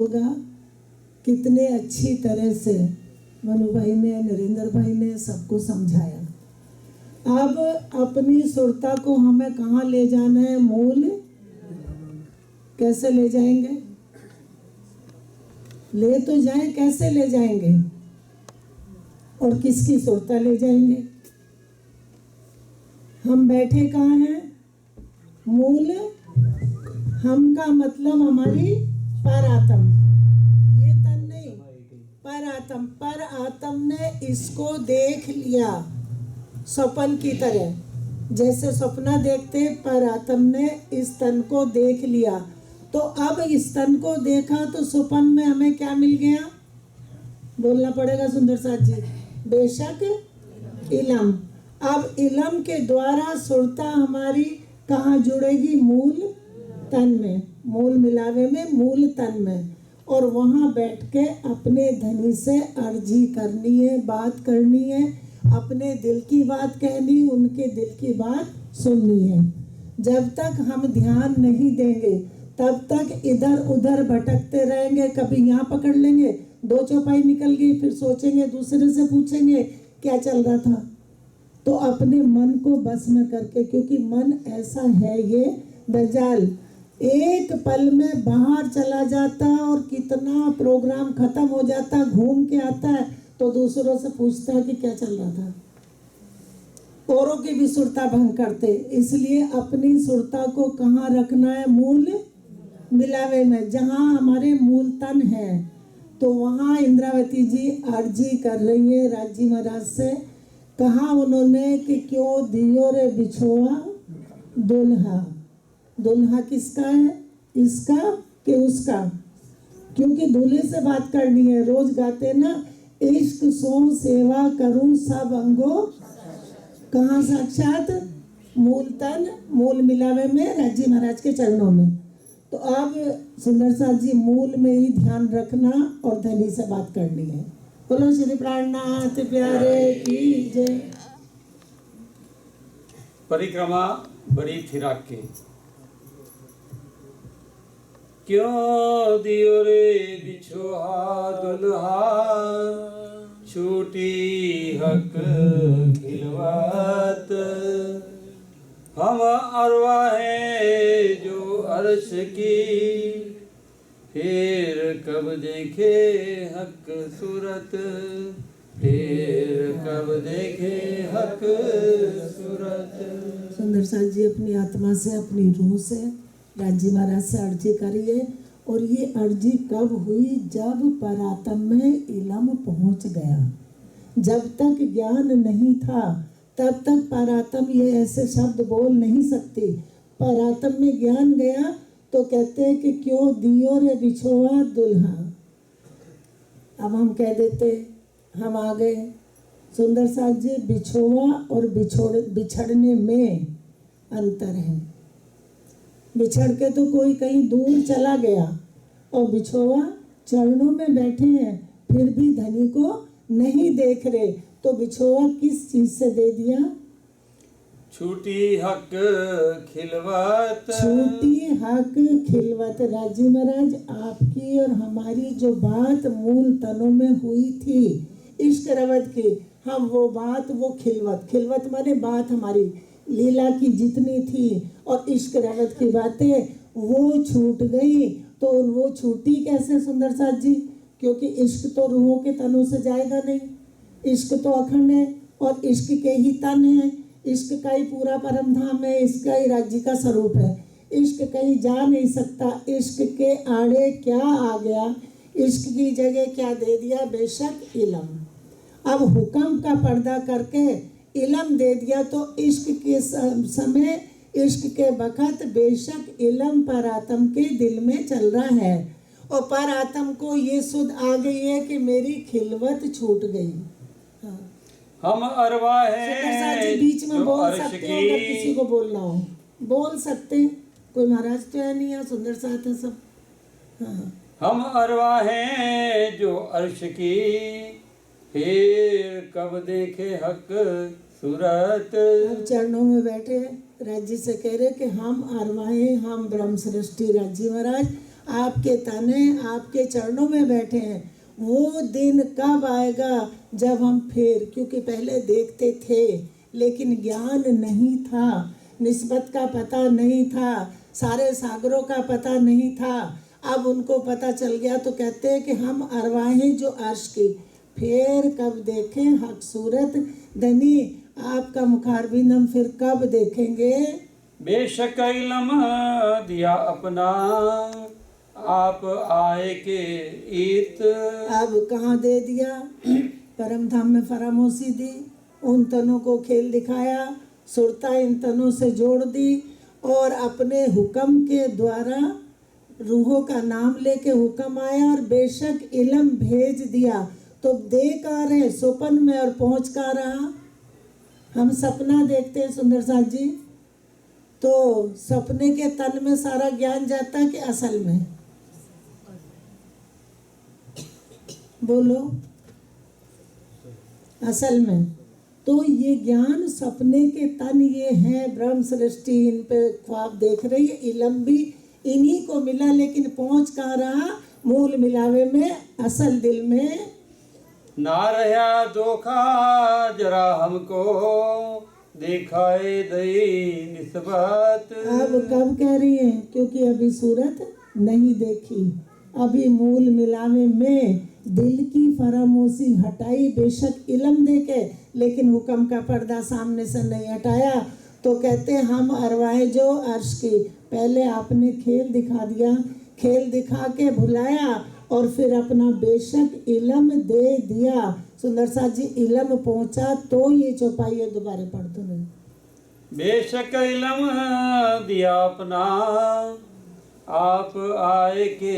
होगा। कितने अच्छी तरह से मनु भाई ने, नरेंद्र भाई ने सबको समझाया। अब अपनी सुरता को हमें कहाँ ले जाना है? मूल। कैसे ले जाएंगे? ले तो जाएं, कैसे ले जाएंगे और किसकी सुरता ले जाएंगे? हम बैठे कहाँ हैं? मूल। हम का मतलब हमारी पर आत्म, ये तन नहीं, पर आत्म। पर आत्म ने इसको देख लिया स्वप्न की तरह, जैसे सपना देखते, पर आत्म ने इस तन को देख लिया। तो अब इस तन को देखा तो स्वप्न में हमें क्या मिल गया? बोलना पड़ेगा सुंदर साथ जी, बेशक इलम। अब इलम के द्वारा सुरता हमारी कहाँ जुड़ेगी? मूल तन में, मूल मिलावे में, मूल तन में। और वहाँ बैठ के अपने धनी से अर्जी करनी है, बात करनी है, अपने दिल की बात कहनी, उनके दिल की बात सुननी है। जब तक हम ध्यान नहीं देंगे तब तक इधर उधर भटकते रहेंगे। कभी यहाँ पकड़ लेंगे, दो चौपाई निकल गई, फिर सोचेंगे, दूसरे से पूछेंगे क्या चल रहा था। तो अपने मन को बस न करके, क्योंकि मन ऐसा है ये दज्जाल, एक पल में बाहर चला जाता और कितना प्रोग्राम खत्म हो जाता, घूम के आता है तो दूसरों से पूछता है कि क्या चल रहा था। औरों की भी सुरता भंग करते। इसलिए अपनी सुरता को कहाँ रखना है? मूल मिलावे में, जहाँ हमारे मूल तन है। तो वहाँ इंद्रावती जी अर्जी कर रही है राजी महाराज से। कहा उन्होंने कि क्यों दियो रे बिछोआ दुल्हा। दुल्हा किसका है? इसका कि उसका? क्योंकि दूल्हे से बात करनी है। रोज गाते ना, इश्क सो सेवा करूं सब अंगो। कहाँ साक्षात? मूल तन, मूल मिलावे में, राजी महाराज के चरणों में। तो अब सुंदर साथ जी मूल में ही ध्यान रखना और धनी से बात करनी है। बोलो श्री प्राणनाथ प्यारे की जय। परिक्रमा बड़ी फिराक की। क्यों दियो रे बिछोहा दुल्हा, छूटी हक खिलवत। हम अरवा है जो अर्श की, फिर कब देखे हक सूरत। फिर कब देखे हक सूरत। सुंदर साथ जी अपनी आत्मा से, अपनी रूह से राजी महाराज से अर्जी करिए। और ये अर्जी कब हुई? जब परात्म में इलम पहुंच गया। जब तक ज्ञान नहीं था तब तक परात्म ये ऐसे शब्द बोल नहीं सकती। परात्म में ज्ञान गया तो कहते हैं कि क्यों दियो रे बिछोआ दुल्हा। अब हम कह देते, हम आ गए। सुंदर साथ जी, बिछोआ और बिछड़ने में अंतर है। बिछड़ के तो कोई कहीं दूर चला गया, और बिछोआ चरणों में बैठे हैं फिर भी धनी को नहीं देख रहे। तो बिछोआ किस चीज से दे दिया? छूटी हक खिलवत। छूटी हक खिलवत। राजी महाराज, आपकी और हमारी जो बात मूल तनों में हुई थी इश्क रवत की, हम वो बात, वो खिलवत, खिलवत माने बात हमारी लीला की जितनी थी और इश्क रवत की बातें, वो छूट गई। तो वो छूटी कैसे सुंदर साथ जी? क्योंकि इश्क तो रूहों के तनों से जाएगा नहीं। इश्क तो अखंड है और इश्क के ही तन है। इश्क का ही पूरा परम धाम है, इसका ही राज्य का स्वरूप है। इश्क कहीं जा नहीं सकता। इश्क के आड़े क्या आ गया? इश्क की जगह क्या दे दिया? बेशक इलम। अब हुक्म का पर्दा करके इलम दे दिया। तो इश्क के समय, इश्क के वक़्त बेशक इलम पर आत्म के दिल में चल रहा है। और पर आत्म को ये सुध आ गई है कि मेरी खिलवत छूट गई। हाँ। हम अरवा है बीच में बोल अर्श सकते हो, अगर किसी को बोलना हो बोल सकते हैं। कोई महाराज तो है नहीं, सुंदर साथ है सब। हाँ। हम अरवा हैं जो अर्श की, फिर कब देखे हक सूरत। अब चरणों में बैठे राज्य से कह रहे कि हम अरवाएं, हम ब्रह्म सृष्टि राज्य महाराज, आपके तन है, आपके चरणों में बैठे हैं। वो दिन कब आएगा जब हम फिर, क्योंकि पहले देखते थे लेकिन ज्ञान नहीं था, निस्बत का पता नहीं था, सारे सागरों का पता नहीं था। अब उनको पता चल गया तो कहते हैं कि हम अरवाहें जो अर्श की, फिर कब देखें हक सूरत धनी, आपका मुखारबिंद हम फिर कब देखेंगे। बेशक इलम दिया अपना, आप आए के ईत। अब कहाँ दे दिया, परम धाम में फरामोशी दी, उन तनों को खेल दिखाया, सुरता इन तनों से जोड़ दी और अपने हुक्म के द्वारा रूहों का नाम लेके हुक्म आया और बेशक इलम भेज दिया। तो देख आ रहे स्वप्न में और पहुंच का रहा। हम सपना देखते हैं सुंदर साथ जी, तो सपने के तन में सारा ज्ञान जाता है कि असल में, बोलो असल में। तो ये ज्ञान सपने के तन ये है, ब्रह्म सृष्टि इन पे ख्वाब देख रही है, इलम भी इन्हीं को मिला, लेकिन पहुंच कहाँ रहा, मूल मिलावे में, असल दिल में। ना रहा धोखा जरा हमको, दिखाए दई निस्बत। अब कब कह रही है, क्योंकि अभी सूरत नहीं देखी, अभी मूल मिलावे में दिल की फरामोशी हटाई, बेशक इलम देके, लेकिन हुक्म का पर्दा सामने से नहीं हटाया। तो कहते हम अरवाहे जो अर्श की, पहले आपने खेल दिखा दिया, खेल दिखा के भुलाया और फिर अपना बेशक इलम दे दिया। सुंदर साथ जी, इलम पहुंचा तो ये चौपाई दोबारा पढ़ दो। नहीं, बेशक इलम दिया अपना, आप आए के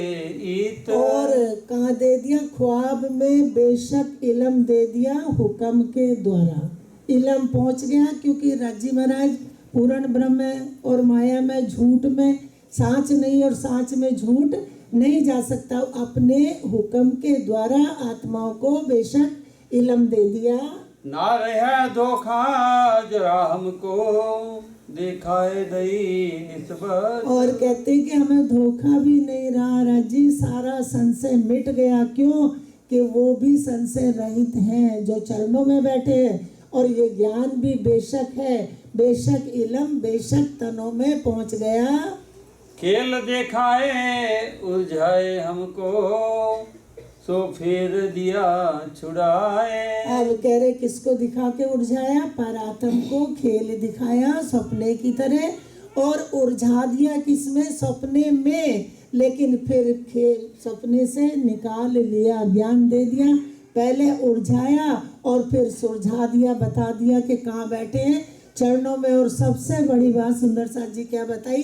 ईत। और कहाँ दे दिया, ख्वाब में बेशक इलम दे दिया हुक्म के द्वारा। इलम पहुंच गया, क्योंकि राजी महाराज पूर्ण ब्रह्म में और माया में, झूठ में सांच नहीं और सांच में झूठ नहीं जा सकता। अपने हुक्म के द्वारा आत्माओं को बेशक इलम दे दिया। ना रहा धोखा जरा हमको, दिखाए दई निस्बत। और कहते कि हमें धोखा भी नहीं रहा राजी, सारा संशय मिट गया। क्यों कि वो भी संशय रहित हैं जो चरणों में बैठे हैं, और ये ज्ञान भी बेशक है, बेशक इलम बेशक तनों में पहुंच गया। खेल दिखाए उलझाए हमको, सो फिर दिया छुड़ाए। अब कह रहे किसको दिखा के उलझाया, परात्म को खेल दिखाया सपने की तरह, और उलझा दिया किसमें, सपने में, लेकिन फिर खेल सपने से निकाल लिया, ज्ञान दे दिया। पहले उलझाया और फिर सुलझा दिया, बता दिया कि कहाँ बैठे हैं, चरणों में। और सबसे बड़ी बात सुंदर साथ जी क्या बताई,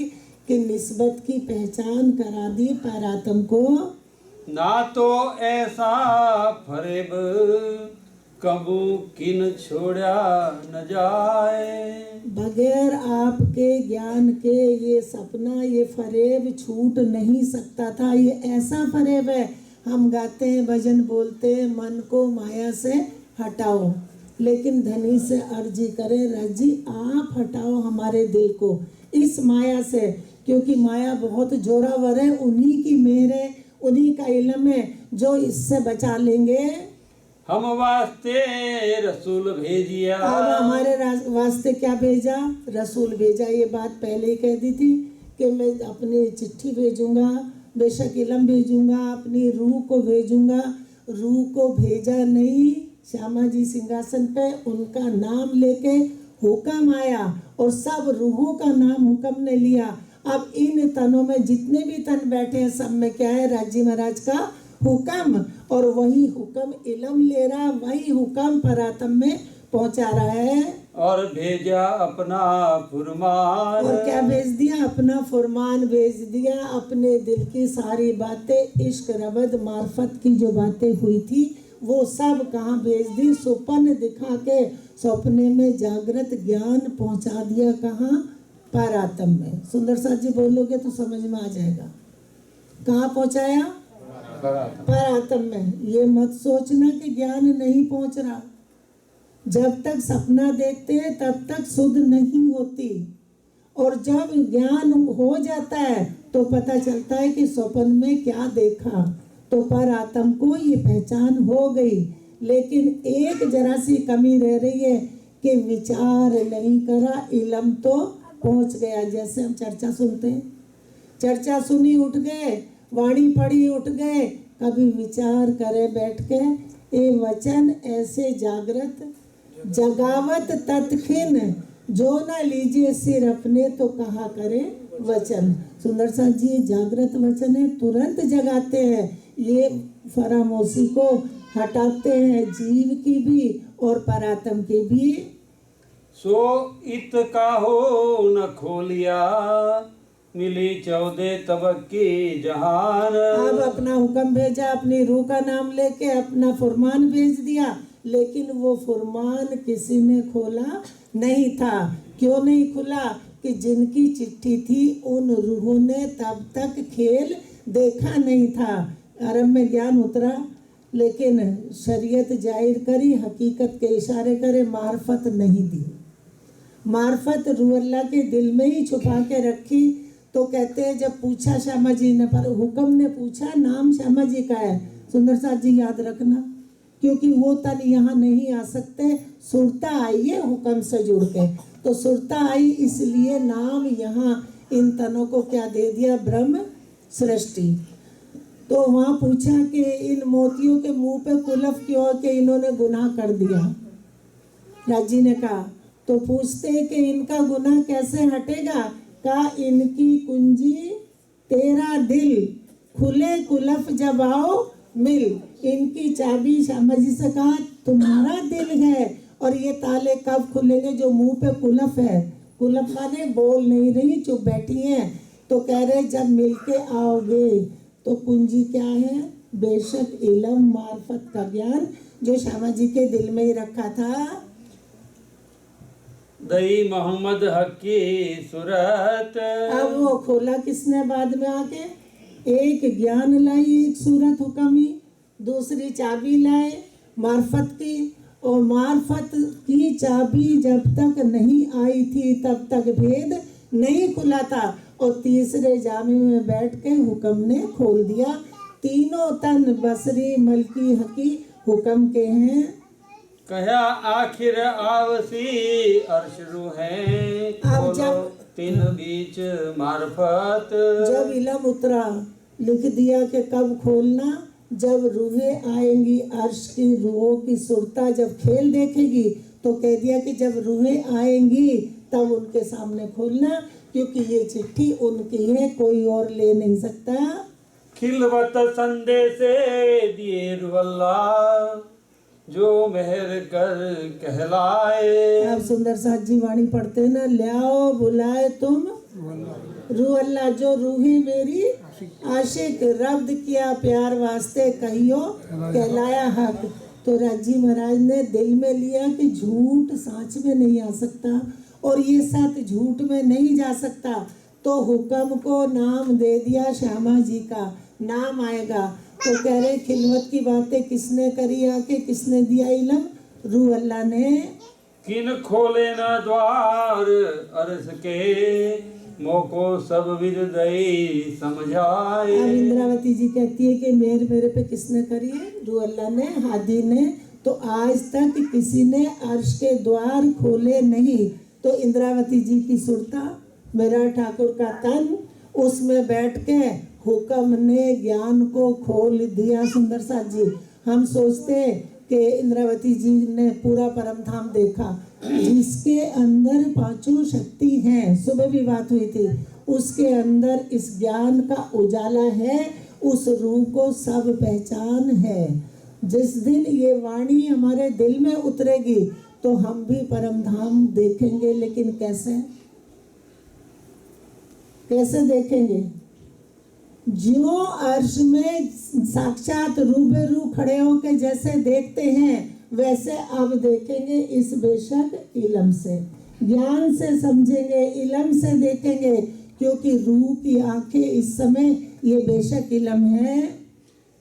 कि निस्बत की पहचान करा दी परात्म को। ना तो ऐसा फरेब कबू किन छोड़ा न जाए। बगैर आपके ज्ञान के ये सपना, ये फरेब छूट नहीं सकता था। ये ऐसा फरेब है, हम गाते हैं, भजन बोलते हैं, मन को माया से हटाओ, लेकिन धनी से अर्जी करें, राजी आप हटाओ हमारे दिल को इस माया से, क्योंकि माया बहुत जोरावर है। उन्हीं की मेहर है, उन्हीं का इल्म है जो इससे बचा लेंगे। हम वास्ते रसूल भेजिया। अब हमारे वास्ते क्या भेजा, रसूल भेजा। ये बात पहले ही कह दी थी कि मैं अपनी चिट्ठी भेजूंगा, बेशक इल्म भेजूंगा, अपनी रूह को भेजूंगा। रूह को भेजा नहीं, श्यामा जी सिंहासन पे उनका नाम लेके हुक्म आया, और सब रूहों का नाम हुक्म ने लिया। अब इन तनों में जितने भी तन बैठे हैं, सब में क्या है, राजी महाराज का हुक्म, और वही हुक्म इल्म ले रहा, वही हुक्म परात्म में पहुंचा रहा है। और भेजा अपना फुरमान। और क्या भेज दिया, अपना फुरमान भेज दिया। अपने दिल की सारी बातें, इश्क रबद मार्फत की जो बातें हुई थी, वो सब कहाँ भेज दी, स्वप्न दिखा के सपने में जागृत ज्ञान पहुंचा दिया। कहाँ, परात्म में। सुंदर साथ जी बोलोगे तो समझ में आ जाएगा। कहाँ पहुंचाया, परात्म में। ये मत सोचना कि ज्ञान नहीं पहुंच रहा। जब तक सपना देखते हैं तब तक सुध नहीं होती, और जब ज्ञान हो जाता है तो पता चलता है कि स्वप्न में क्या देखा। तो पर आत्म को ये पहचान हो गई, लेकिन एक जरा सी कमी रह रही है कि विचार नहीं करा, इलम तो पहुंच गया। जैसे हम चर्चा सुनते हैं, चर्चा सुनी उठ गए, वाणी पढ़ी उठ गए, कभी विचार करे बैठ के। ये वचन ऐसे जागृत जगावत तत्खिन, जो न लीजिए सिर अपने तो कहा करे वचन। सुंदर सा जी जागृत वचन है, तुरंत जगाते हैं, ये फरामोशी को हटाते हैं, जीव की भी और परात्म की भी। सो इत काहो न खोलिया, मिली 14 तबक की जहान। अब अपना हुक्म भेजा, अपनी रूह का नाम लेके अपना फरमान भेज दिया, लेकिन वो फरमान किसी ने खोला नहीं था। क्यों नहीं खुला? कि जिनकी चिट्ठी थी उन रूहों ने तब तक खेल देखा नहीं था। अरब में ज्ञान उतरा, लेकिन शरीयत जाहिर करी, हकीकत के इशारे करे, मार्फत नहीं दी। मार्फत रूह अल्लाह के दिल में ही छुपा के रखी। तो कहते हैं जब पूछा श्यामा जी ने, पर हुक्म ने पूछा, नाम श्यामा जी का है, सुंदर साथ जी याद रखना, क्योंकि वो तन यहाँ नहीं आ सकते। सुरता आई है हुक्म से जुड़ के, तो सुरता आई इसलिए नाम यहाँ इन तनों को क्या दे दिया, ब्रह्म सृष्टि। तो वहाँ पूछा कि इन मोतियों के मुंह पे कुलफ क्यों, कि इन्होंने गुनाह कर दिया। राजी ने कहा, तो पूछते कि इनका गुनाह कैसे हटेगा? का इनकी कुंजी तेरा दिल, खुले कुलफ जब आओ मिल। इनकी चाबी श्यामा जी से कहा तुम्हारा दिल है, और ये ताले कब खुलेंगे जो मुंह पे कुलफ है। कुलफ माने बोल नहीं रही, चुप बैठी हैं। तो कह रहे जब मिलके आओगे। तो कुंजी क्या है? बेशक इलम, मार्फत का ज्ञान जो श्यामा जी के दिल में ही रखा था। दई मोहम्मद हकी सूरत। अब वो खोला किसने बाद में आके? एक ज्ञान लाई, एक सूरत हुक्म ही, दूसरी चाबी लाए मार्फत की, और मार्फत की चाबी जब तक नहीं आई थी तब तक भेद नहीं खुला था। और तीसरे जामे में बैठ के हुक्म ने खोल दिया। तीनों तन बसरी मलकी हकी हुक्म के हैं। कहा आखिर आवसी अर्श रूहें, अब जब तीन बीच मार्फत। जब इलम उतरा, लिख दिया कि कब खोलना, जब रूहें आएंगी, अर्श की रूहों की सुरता जब खेल देखेगी, तो कह दिया कि जब रूहें आएंगी तब उनके सामने खोलना, क्योंकि ये चिट्ठी उनकी है, कोई और ले नहीं सकता। खिलवत संदेशे दिए रुअल्ला, जो मेहर कर कहलाए। अब सुंदर साथ जी वाणी पढ़ते ना, ल्याओ बुलाए तुम रूह अल्लाह, जो रूही मेरी आशिक, रब्द किया प्यार वास्ते, कहियो कहलाया हक। तो राजी महाराज ने दिल में लिया कि झूठ सांच में नहीं आ सकता, और ये सत झूठ में नहीं जा सकता। तो हुक्म को नाम दे दिया, श्यामा जी का नाम आएगा। तो कह रहे खिलवत की बातें किसने करी आके, किसने दिया इलम? रूह अल्लाह ने। किन खोले न द्वार अर्श के, मोको सब विद दई समझाए। अब इंद्रावती जी कहती है कि मेहर मेरे पे किसने करी है? रूह अल्लाह ने, हादी ने। तो आज तक किसी ने अर्श के द्वार खोले नहीं। तो इंद्रावती जी की सुरता, मेरा ठाकुर का तन, उसमें बैठ के हुक्म ने ज्ञान को खोल दिया। सुंदर साथ जी, हम सोचते कि इंद्रावती जी ने पूरा परम धाम देखा, जिसके अंदर पांचों शक्ति हैं, सुबह भी बात हुई थी, उसके अंदर इस ज्ञान का उजाला है, उस रूह को सब पहचान है। जिस दिन ये वाणी हमारे दिल में उतरेगी तो हम भी परम धाम देखेंगे। लेकिन कैसे? कैसे देखेंगे? जो अर्श में साक्षात रूबरू खड़े होकर जैसे देखते हैं, वैसे अब देखेंगे इस बेशक इलम से, ज्ञान से समझेंगे, इलम से देखेंगे, क्योंकि रूह की आंखें इस समय ये बेशक इलम है।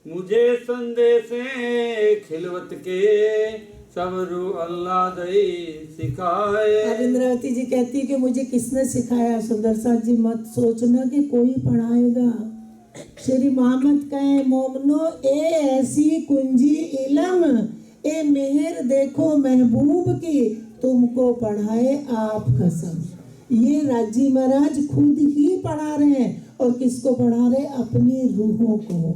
मुझे संदेशे खिलवत के सब रू अल्लाह दई सिखाए। अब इंद्रावती जी कहती है कि मुझे किसने सिखाया। सुंदर साथ जी मत सोचना कि कोई पढ़ाएगा। श्री मोहम्मद कहे मोमनो ए ऐसी कुंजी इलम ए मेहर देखो महबूब की तुमको पढ़ाए आप कसम। ये राजी महाराज खुद ही पढ़ा रहे हैं। और किसको पढ़ा रहे? अपनी रूहों को।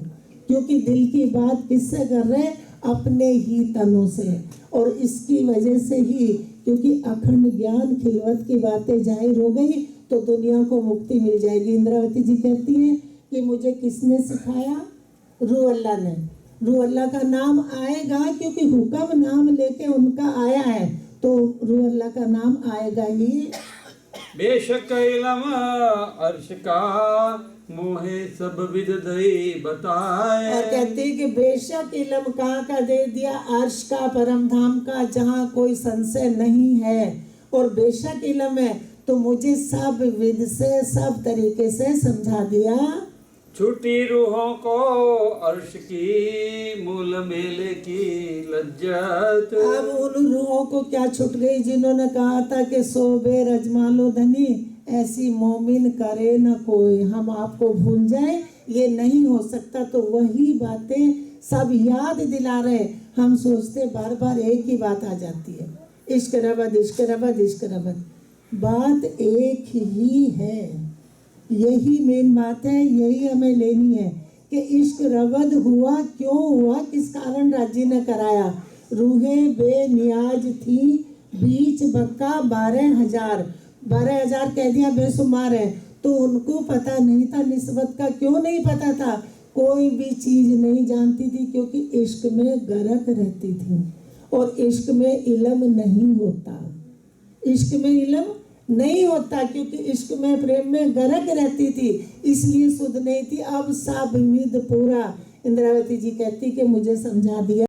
क्योंकि दिल की बात किससे कर रहे हैं? अपने ही तनों से। और इसकी वजह से ही, क्योंकि अखंड ज्ञान खिलवत की बातें जाहिर हो गई तो दुनिया को मुक्ति मिल जाएगी। इंद्रावती जी कहती है कि मुझे किसने सिखाया? रूह अल्लाह ने। रूह अल्लाह का नाम आएगा क्योंकि हुक्म नाम लेके उनका आया है, तो रूह अल्लाह का नाम आएगा ही। बेशक इलम अर्श का मोहे सब विद दई बताए। और कहते हैं कि बेशक इल्म कहाँ का दे दिया? अर्श का, परम धाम का, जहाँ कोई संशय नहीं है। और बेशक इल्म है तो मुझे सब विद से, सब तरीके से समझा दिया। छूटी रूहों को अर्श की मूल मेले की लज्जत। अब उन रूहों को क्या छूट गई जिन्होंने कहा था कि सोबे रजमालो धनी ऐसी मोमिन करे न कोई। हम आपको भूल जाए ये नहीं हो सकता। तो वही बातें सब याद दिला रहे। हम सोचते बार बार एक ही बात आ जाती है, इश्क रबद इश्क रबद इश्क रबद। बात एक ही है, यही मेन बात है, यही हमें लेनी है कि इश्क रबद हुआ क्यों हुआ, किस कारण राजी ने कराया। रूहें बेनियाज थी बीच बक्का 12,000। 12,000 कह दिया बेशुमार है। तो उनको पता नहीं था निस्बत का। क्यों नहीं पता था? कोई भी चीज़ नहीं जानती थी क्योंकि इश्क में गरक रहती थी। और इश्क में इल्म नहीं होता, इश्क में इल्म नहीं होता क्योंकि इश्क में, प्रेम में गरक रहती थी, इसलिए सुध नहीं थी। अब सब विद पूरा। इंद्रावती जी कहती कि मुझे समझा दिया।